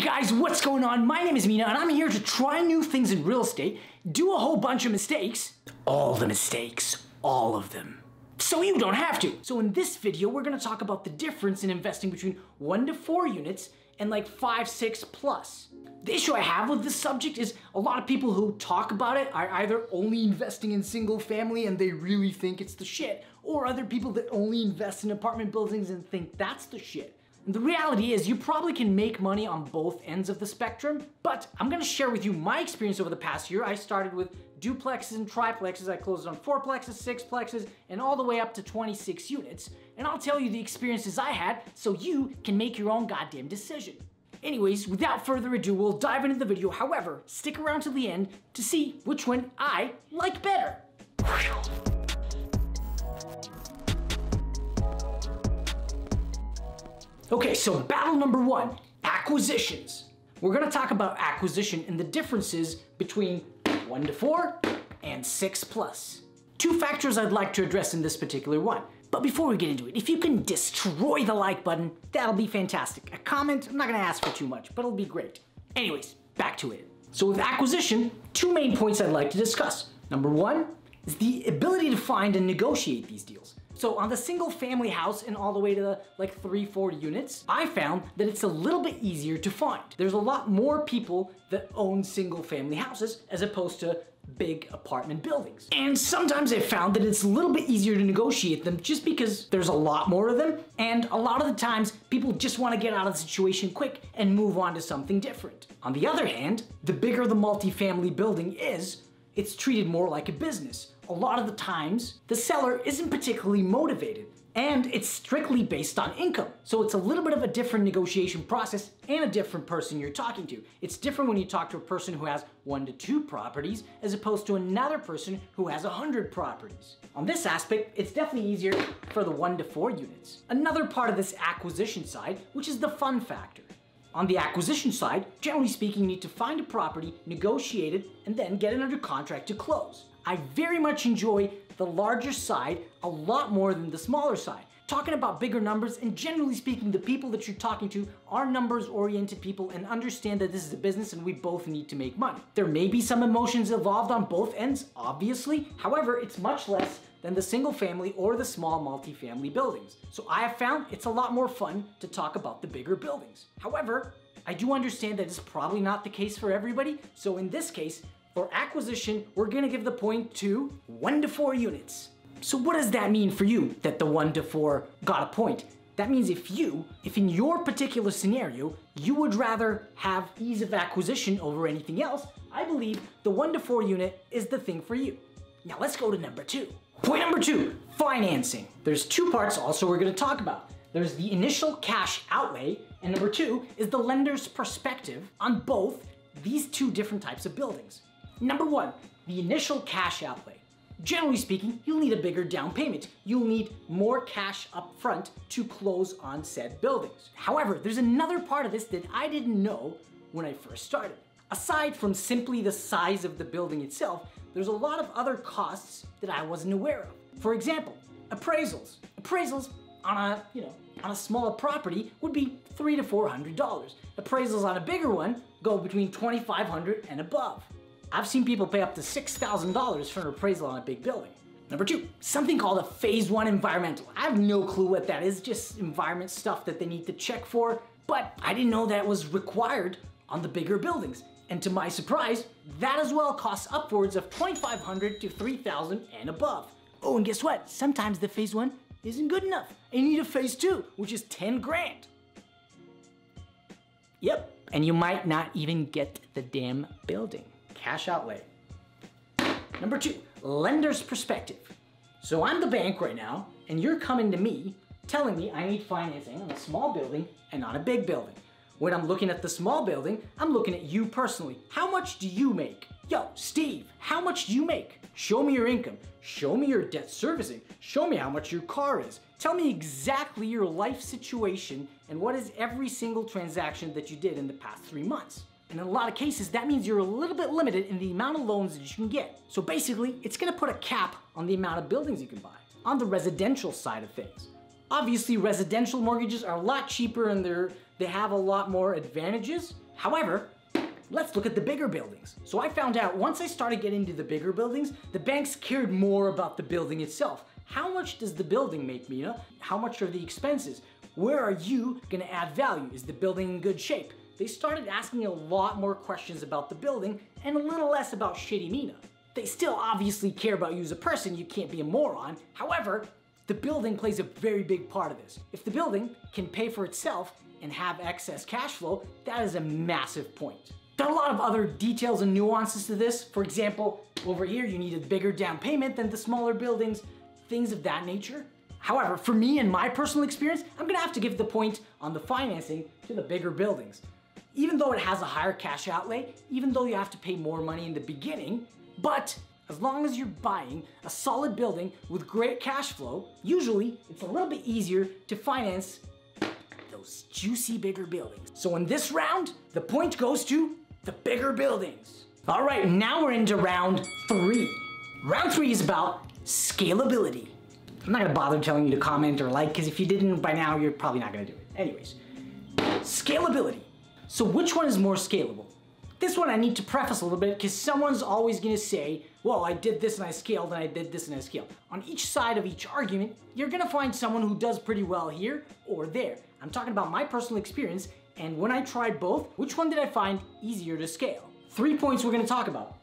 guys, what's going on? My name is Mina and I'm here to try new things in real estate, do a whole bunch of mistakes, all the mistakes, all of them, so you don't have to. So in this video, we're gonna talk about the difference in investing between 1 to 4 units and like 5, 6 plus. The issue I have with this subject is a lot of people who talk about it are either only investing in single family and they really think it's the shit, or other people that only invest in apartment buildings and think that's the shit. And the reality is you probably can make money on both ends of the spectrum, but I'm gonna share with you my experience over the past year. I started with duplexes and triplexes. I closed on 4plexes, 6plexes, and all the way up to 26 units. And I'll tell you the experiences I had so you can make your own goddamn decision. Anyways, without further ado, we'll dive into the video. However, stick around to the end to see which one I like better. Okay, so battle number 1, acquisitions. We're gonna talk about acquisition and the differences between 1 to 4 and 6 plus. 2 factors I'd like to address in this particular one. But before we get into it, if you can destroy the like button, that'll be fantastic. A comment, I'm not gonna ask for too much, but it'll be great. Anyways, back to it. So with acquisition, 2 main points I'd like to discuss. Number 1 is the ability to find and negotiate these deals. So on the single family house and all the way to the like 3-4 units, I found that it's a little bit easier to find. There's a lot more people that own single family houses as opposed to big apartment buildings. And sometimes I found that it's a little bit easier to negotiate them just because there's a lot more of them. And a lot of the times people just want to get out of the situation quick and move on to something different. On the other hand, the bigger the multifamily building is, it's treated more like a business. A lot of the times, the seller isn't particularly motivated and it's strictly based on income. So it's a little bit of a different negotiation process and a different person you're talking to. It's different when you talk to a person who has 1 to 2 properties as opposed to another person who has 100 properties. On this aspect, it's definitely easier for the 1 to 4 units. Another part of this acquisition side, which is the fun factor. On the acquisition side, generally speaking, you need to find a property, negotiate it, and then get it under contract to close. I very much enjoy the larger side a lot more than the smaller side. Talking about bigger numbers, and generally speaking, the people that you're talking to are numbers-oriented people and understand that this is a business and we both need to make money. There may be some emotions involved on both ends, obviously. However, it's much less than the single family or the small multifamily buildings. So I have found it's a lot more fun to talk about the bigger buildings. However, I do understand that it's probably not the case for everybody. So in this case, for acquisition, we're gonna give the point to 1 to 4 units. So what does that mean for you that the 1 to 4 got a point? That means if in your particular scenario, you would rather have ease of acquisition over anything else, I believe the 1 to 4 unit is the thing for you. Now let's go to number 2. Point number 2, financing. There's 2 parts also we're gonna talk about. There's the initial cash outlay, and number 2 is the lender's perspective on both these 2 different types of buildings. Number 1, the initial cash outlay. Generally speaking, you'll need a bigger down payment. You'll need more cash up front to close on said buildings. However, there's another part of this that I didn't know when I first started. Aside from simply the size of the building itself, there's a lot of other costs that I wasn't aware of. For example, appraisals. Appraisals on a smaller property would be $300 to $400. Appraisals on a bigger one go between $2,500 and above. I've seen people pay up to $6,000 for an appraisal on a big building. Number 2, something called a phase 1 environmental. I have no clue what that is, just environment stuff that they need to check for, but I didn't know that was required on the bigger buildings. And to my surprise, that as well costs upwards of $2,500 to $3,000 and above. Oh, and guess what? Sometimes the phase 1 isn't good enough. And you need a phase 2, which is 10 grand. Yep, and you might not even get the damn building. Cash outlay. Number 2, lender's perspective. So I'm the bank right now, and you're coming to me telling me I need financing on a small building and on a big building. When I'm looking at the small building, I'm looking at you personally. How much do you make? Yo, Steve, how much do you make? Show me your income. Show me your debt servicing. Show me how much your car is. Tell me exactly your life situation and what is every single transaction that you did in the past 3 months. And in a lot of cases, that means you're a little bit limited in the amount of loans that you can get. So basically, it's gonna put a cap on the amount of buildings you can buy on the residential side of things. Obviously, residential mortgages are a lot cheaper and they're they have a lot more advantages. However, let's look at the bigger buildings. So I found out once I started getting into the bigger buildings, the banks cared more about the building itself. How much does the building make, Mina? How much are the expenses? Where are you gonna add value? Is the building in good shape? They started asking a lot more questions about the building and a little less about shitty Mina. They still obviously care about you as a person, you can't be a moron. However, the building plays a very big part of this. If the building can pay for itself and have excess cash flow, that is a massive point. There are a lot of other details and nuances to this. For example, over here you need a bigger down payment than the smaller buildings, things of that nature. However, for me and my personal experience, I'm gonna have to give the point on the financing to the bigger buildings. Even though it has a higher cash outlay, even though you have to pay more money in the beginning, but as long as you're buying a solid building with great cash flow, usually it's a little bit easier to finance those juicy bigger buildings. So in this round, the point goes to the bigger buildings. All right, now we're into round 3. Round 3 is about scalability. I'm not gonna bother telling you to comment or like, because if you didn't by now, you're probably not gonna do it. Anyways, scalability. So which one is more scalable? This one I need to preface a little bit because someone's always gonna say, well, I did this and I scaled and I did this and I scaled. On each side of each argument, you're gonna find someone who does pretty well here or there. I'm talking about my personal experience, and when I tried both, which one did I find easier to scale? 3 points we're gonna talk about.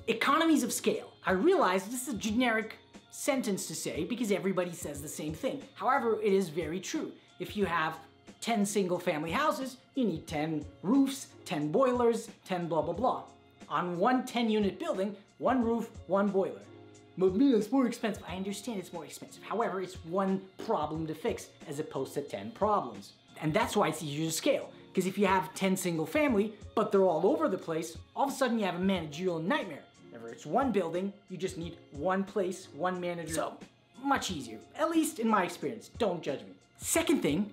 Economies of scale. I realize this is a generic sentence to say because everybody says the same thing. However, it is very true. If you have 10 single family houses, you need 10 roofs, 10 boilers, 10 blah blah blah. On one 10-unit building, 1 roof, 1 boiler. But Mina, it's more expensive. I understand it's more expensive. However, it's 1 problem to fix as opposed to 10 problems. And that's why it's easier to scale. Because if you have 10 single family, but they're all over the place, all of a sudden you have a managerial nightmare. Whenever it's 1 building, you just need 1 place, 1 manager. So, much easier. At least in my experience. Don't judge me. Second thing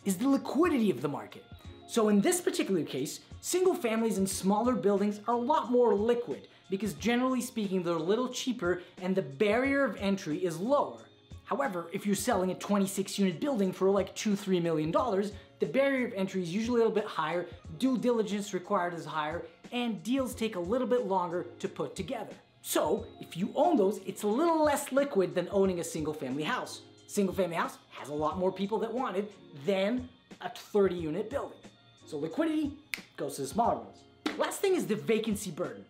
is the liquidity of the market. So in this particular case, single families and smaller buildings are a lot more liquid because generally speaking, they're a little cheaper and the barrier of entry is lower. However, if you're selling a 26-unit building for like $2-3 million, the barrier of entry is usually a little bit higher, due diligence required is higher, and deals take a little bit longer to put together. So if you own those, it's a little less liquid than owning a single family house. Single family house has a lot more people that want it than a 30-unit building. So liquidity goes to the smaller ones. Last thing is the vacancy burden.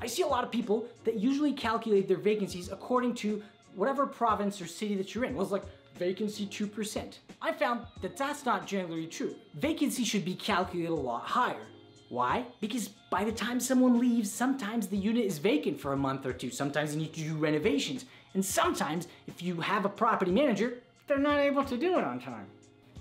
I see a lot of people that usually calculate their vacancies according to whatever province or city that you're in. Well, it's like vacancy 2%. I found that that's not generally true. Vacancy should be calculated a lot higher. Why? Because by the time someone leaves, sometimes the unit is vacant for a month or 2. Sometimes you need to do renovations. And sometimes, if you have a property manager, they're not able to do it on time.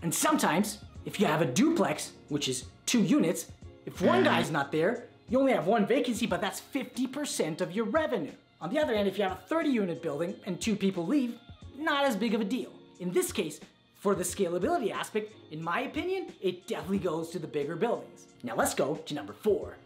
And sometimes, if you have a duplex, which is 2 units, if one guy's not there, you only have 1 vacancy, but that's 50% of your revenue. On the other hand, if you have a 30-unit building and 2 people leave, not as big of a deal. In this case, for the scalability aspect, in my opinion, it definitely goes to the bigger buildings. Now let's go to number 4.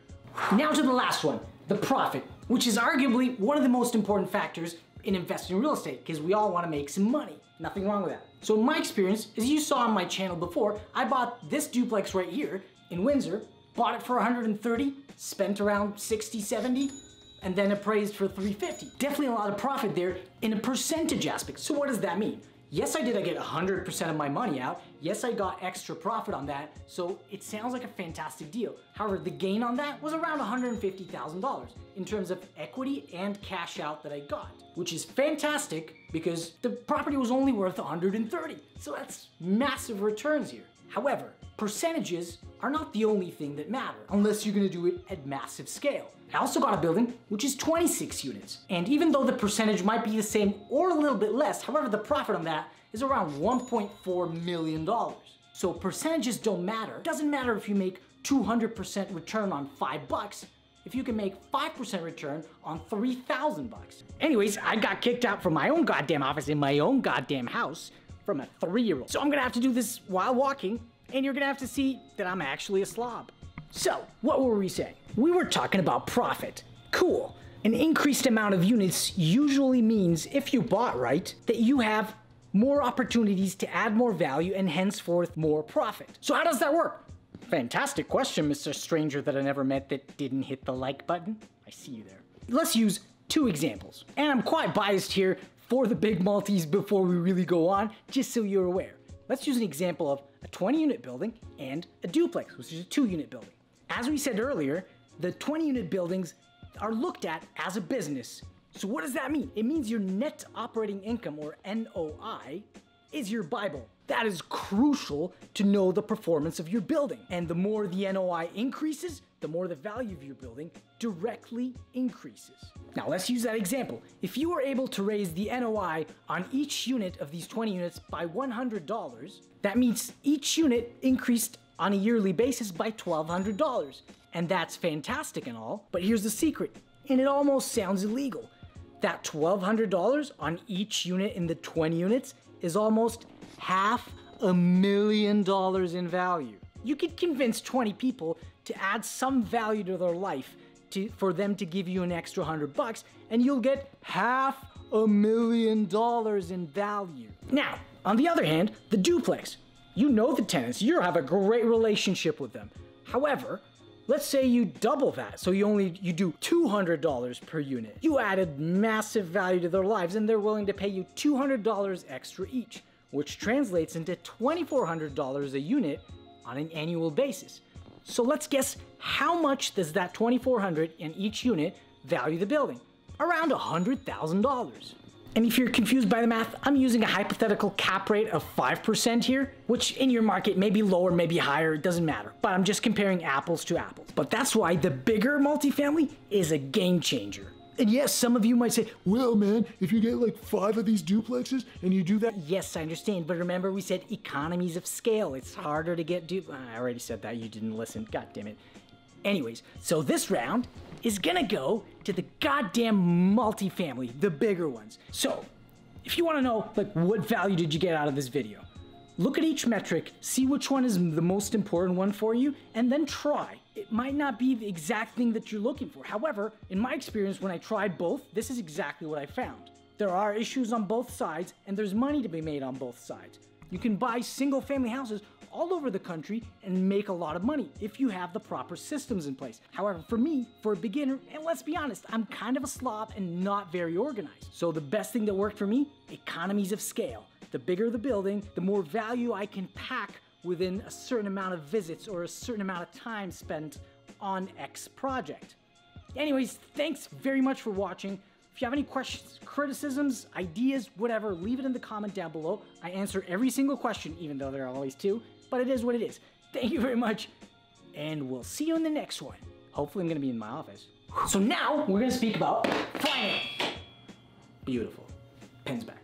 Now to the last one, the profit, which is arguably one of the most important factors in investing in real estate, because we all want to make some money. Nothing wrong with that. So in my experience, as you saw on my channel before, I bought this duplex right here in Windsor, bought it for 130, spent around 60, 70, and then appraised for 350. Definitely a lot of profit there in a percentage aspect. So what does that mean? Yes, I get 100% of my money out. Yes, I got extra profit on that. So it sounds like a fantastic deal. However, the gain on that was around $150,000 in terms of equity and cash out that I got, which is fantastic because the property was only worth 130. So that's massive returns here. However, percentages are not the only thing that matter unless you're gonna do it at massive scale. I also got a building which is 26 units. And even though the percentage might be the same or a little bit less, however, the profit on that is around $1.4 million. So percentages don't matter. It doesn't matter if you make 200% return on $5 if you can make 5% return on $3,000. Anyways, I got kicked out from my own goddamn office in my own goddamn house from a 3-year-old. So I'm gonna have to do this while walking, and you're gonna have to see that I'm actually a slob. So, what were we saying? We were talking about profit. Cool. An increased amount of units usually means, if you bought right, that you have more opportunities to add more value and henceforth more profit. So how does that work? Fantastic question, Mr. Stranger that I never met that didn't hit the like button. I see you there. Let's use 2 examples. And I'm quite biased here for the big multis before we really go on, just so you're aware. Let's use an example of a 20-unit building and a duplex, which is a 2-unit building. As we said earlier, the 20-unit buildings are looked at as a business. So what does that mean? It means your net operating income, or NOI, is your Bible. That is crucial to know the performance of your building. And the more the NOI increases, the more the value of your building directly increases. Now let's use that example. If you were able to raise the NOI on each unit of these 20 units by $100, that means each unit increased on a yearly basis by $1,200. And that's fantastic and all, but here's the secret, and it almost sounds illegal. That $1,200 on each unit in the 20 units is almost $500,000 in value. You could convince 20 people to add some value to their life for them to give you an extra $100, and you'll get $500,000 in value. Now, on the other hand, the duplex. You know the tenants, you have a great relationship with them. However, let's say you double that, so you do $200 per unit. You added massive value to their lives, and they're willing to pay you $200 extra each, which translates into $2,400 a unit on an annual basis. So let's guess, how much does that $2,400 in each unit value the building? Around $100,000. And if you're confused by the math, I'm using a hypothetical cap rate of 5% here, which in your market may be lower, maybe higher, it doesn't matter. But I'm just comparing apples to apples. But that's why the bigger multifamily is a game changer. And yes, some of you might say, well, man, if you get like 5 of these duplexes and you do that. Yes, I understand. But remember, we said economies of scale. It's harder to get I already said that. You didn't listen. God damn it. Anyways, so this round is gonna go to the goddamn multifamily, the bigger ones. So, if you wanna know, like, what value did you get out of this video? Look at each metric, see which one is the most important one for you, and then try. It might not be the exact thing that you're looking for. However, in my experience, when I tried both, this is exactly what I found. There are issues on both sides, and there's money to be made on both sides. You can buy single-family houses all over the country and make a lot of money if you have the proper systems in place. However, for me, for a beginner, and let's be honest, I'm kind of a slob and not very organized. So the best thing that worked for me, economies of scale. The bigger the building, the more value I can pack within a certain amount of visits or a certain amount of time spent on X project. Anyways, thanks very much for watching. If you have any questions, criticisms, ideas, whatever, leave it in the comment down below. I answer every single question, even though there are always 2, but it is what it is. Thank you very much, and we'll see you in the next one. Hopefully I'm gonna be in my office. So now we're gonna speak about finance. Beautiful. Pen's back.